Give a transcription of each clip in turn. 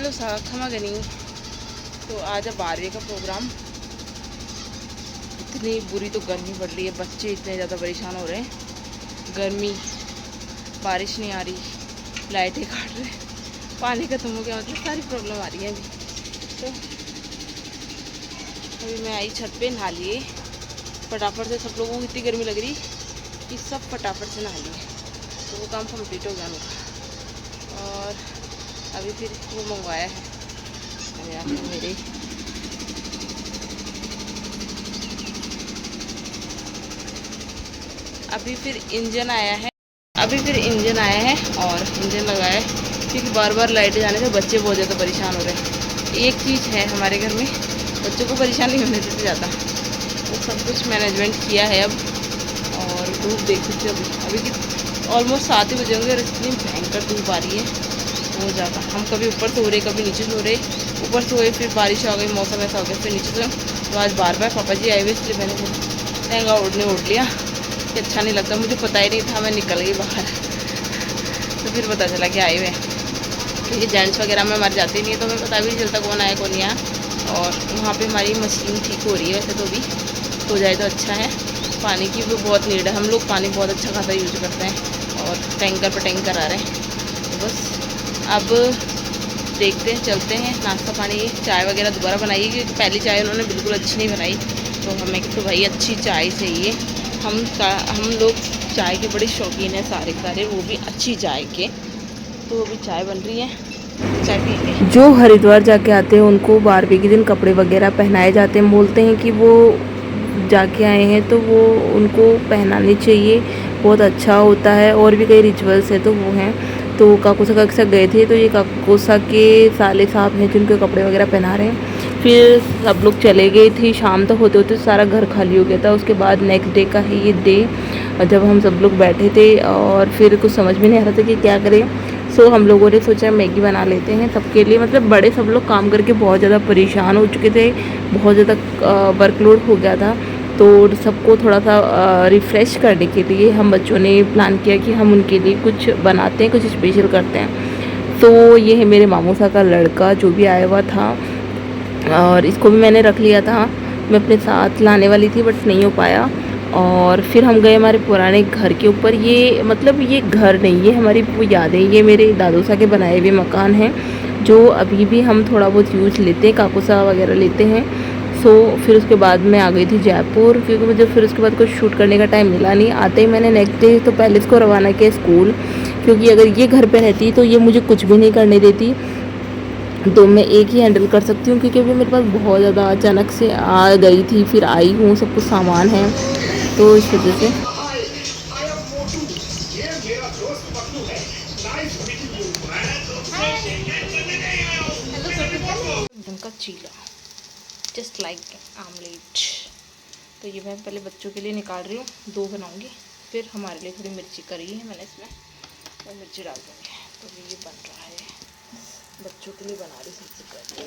Hello सा खमा गनी। तो आज अब 12वीं का प्रोग्राम। इतनी बुरी तो गर्मी पड़ रही है, बच्चे इतने ज़्यादा परेशान हो रहे हैं। गर्मी, बारिश नहीं आ रही, लाइटें काट रहे, पानी खत्म हो गया, मतलब सारी प्रॉब्लम आ रही है अभी। तो अभी मैं आई छत पे, नहा लिए फटाफट से। सब लोगों को इतनी गर्मी लग रही कि सब फटाफट से नहा लिए, तो वो काम कंप्लीट हो गया मेरा। और अभी फिर वो मंगवाया है मेरे अभी फिर इंजन आया है। और इंजन लगाया है, क्योंकि बार बार लाइटें जाने से बच्चे बहुत ज़्यादा परेशान हो रहे हैं। एक चीज़ है हमारे घर में, बच्चों को परेशान नहीं होने देते ज़्यादा, वो सब कुछ मैनेजमेंट किया है अब। और धूप देख सकते हो अभी की ऑलमोस्ट 7 ही बजे होंगे और इतनी भयंकर धूप आ रही है बहुत ज़्यादा। हम कभी ऊपर सो रहे, कभी नीचे सो रहे। ऊपर सोए, फिर बारिश आ गई, मौसम ऐसा हो गया, फिर नीचे सोए। तो आज बार बार पापा जी आए हुए, इसलिए मैंने लहंगा ओढ़ लिया कि अच्छा नहीं लगता। मुझे पता ही नहीं था, मैं निकल गई बाहर तो फिर पता चला कि आए हुए, क्योंकि जेंट्स वगैरह में मर जाते नहीं है, तो हमें पता भी नहीं चलता कौन आया कौन नहीं आया। और वहाँ पे हमारी मशीन ठीक हो रही है वैसे तो, भी हो जाए तो अच्छा है। पानी की भी बहुत नीड है, हम लोग पानी बहुत अच्छा खासा यूज करते हैं, और टैंकर पर टैंकर आ रहे हैं। तो बस अब देखते हैं, चलते हैं। नाश्ता पानी, चाय वगैरह दोबारा बनाइए, क्योंकि पहली चाय उन्होंने बिल्कुल अच्छी नहीं बनाई। तो हमें तो भाई अच्छी चाय चाहिए। हम लोग चाय के बड़े शौकीन हैं, सारे वो भी अच्छी चाय के। तो अभी चाय बन रही है, चाय पीएंगे। जो हरिद्वार जाके आते हैं उनको 12वीं के दिन कपड़े वगैरह पहनाए जाते हैं। बोलते हैं कि वो जाके आए हैं तो वो उनको पहनाने चाहिए, बहुत अच्छा होता है। और भी कई रिचुअल्स है, तो वो हैं। तो काकोसा के साथ गए थे, तो ये काकोसा के साले साहब हैं जिनके कपड़े वगैरह पहना रहे हैं। फिर सब लोग चले गए थे, शाम तक होते होते सारा घर खाली हो गया था। उसके बाद नेक्स्ट डे का है ये डे, जब हम सब लोग बैठे थे और फिर कुछ समझ में नहीं आ रहा था कि क्या करें। सो हम लोगों ने सोचा मैगी बना लेते हैं सबके लिए। मतलब बड़े सब लोग काम करके बहुत ज़्यादा परेशान हो चुके थे, बहुत ज़्यादा वर्कलोड हो गया था। तो सबको थोड़ा सा रिफ़्रेश करने के लिए हम बच्चों ने प्लान किया कि हम उनके लिए कुछ बनाते हैं, कुछ स्पेशल करते हैं। तो ये है मेरे मामू सा का लड़का जो भी आया हुआ था, और इसको भी मैंने रख लिया था। मैं अपने साथ लाने वाली थी बट नहीं हो पाया। और फिर हम गए हमारे पुराने घर के ऊपर। ये मतलब ये घर नहीं, ये हमारी वो यादें, ये मेरे दादू सा के बनाए हुए मकान हैं, जो अभी भी हम थोड़ा बहुत यूज लेते हैं, काकोसा वगैरह लेते हैं। सो फिर उसके बाद मैं आ गई थी जयपुर, क्योंकि मुझे फिर उसके बाद कुछ शूट करने का टाइम मिला नहीं। आते ही मैंने नेक्स्ट डे तो पहले इसको रवाना किया स्कूल, क्योंकि अगर ये घर पे रहती तो ये मुझे कुछ भी नहीं करने देती। तो मैं एक ही हैंडल कर सकती हूँ, क्योंकि अभी मेरे पास बहुत ज़्यादा अचानक से आ गई थी, फिर आई हूँ, सब कुछ सामान है, तो इस वजह से। उनका चीला जस्ट लाइक आमलेट। तो ये मैं पहले बच्चों के लिए निकाल रही हूँ, 2 बनाऊँगी, फिर हमारे लिए थोड़ी मिर्ची करी है मैंने इसमें, और मिर्ची डाल दूँगी। तो ये बन रहा है, बच्चों के लिए बना रही सबसे पहले,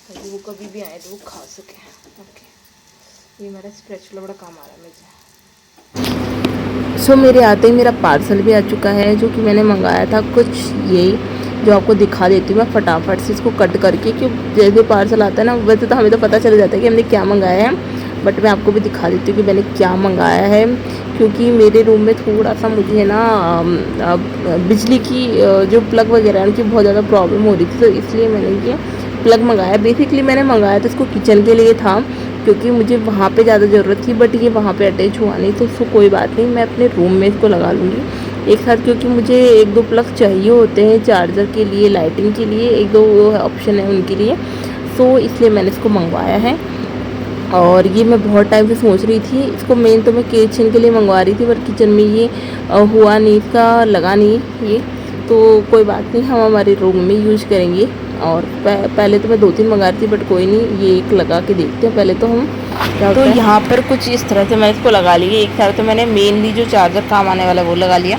ताकि वो कभी भी आए तो वो खा सके। ओके, ये मेरा स्पेशल बड़ा काम आ रहा है मुझे। सो मेरे आते ही मेरा पार्सल भी आ चुका है, जो कि मैंने मंगाया था कुछ ये, जो आपको दिखा देती हूँ मैं फटाफट से इसको कट करके। क्यों जैसे पार्सल आता है ना, वैसे तो हमें तो पता चल जाता है कि हमने क्या मंगाया है, बट मैं आपको भी दिखा देती हूँ कि मैंने क्या मंगाया है। क्योंकि मेरे रूम में थोड़ा सा मुझे ना बिजली की जो प्लग वगैरह है उनकी बहुत ज़्यादा प्रॉब्लम हो रही थी, तो इसलिए मैंने ये प्लग मंगाया। बेसिकली मैंने मंगाया था इसको किचन के लिए था, क्योंकि मुझे वहाँ पे ज़्यादा ज़रूरत थी, बट ये वहाँ पे अटैच हुआ नहीं, तो उसको कोई बात नहीं, मैं अपने रूम में इसको लगा लूँगी एक साथ। क्योंकि मुझे 1-2 प्लग चाहिए होते हैं चार्जर के लिए, लाइटिंग के लिए 1-2 ऑप्शन है उनके लिए। सो इसलिए मैंने इसको मंगवाया है। और ये मैं बहुत टाइम से सोच रही थी इसको, मेन तो मैं किचन के लिए मंगवा रही थी, पर किचन में ये हुआ नहीं, इसका लगा नहीं ये। तो कोई बात नहीं, हम हमारे रूम में यूज करेंगे। और पहले तो मैं 2-3 मंगा रही थी, बट कोई नहीं, ये एक लगा के देखते हैं पहले तो हम क्या। तो यहाँ पर कुछ इस तरह से मैं इसको लगा ली। एक साथ तो मैंने मेनली जो चार्जर काम आने वाला वो लगा लिया,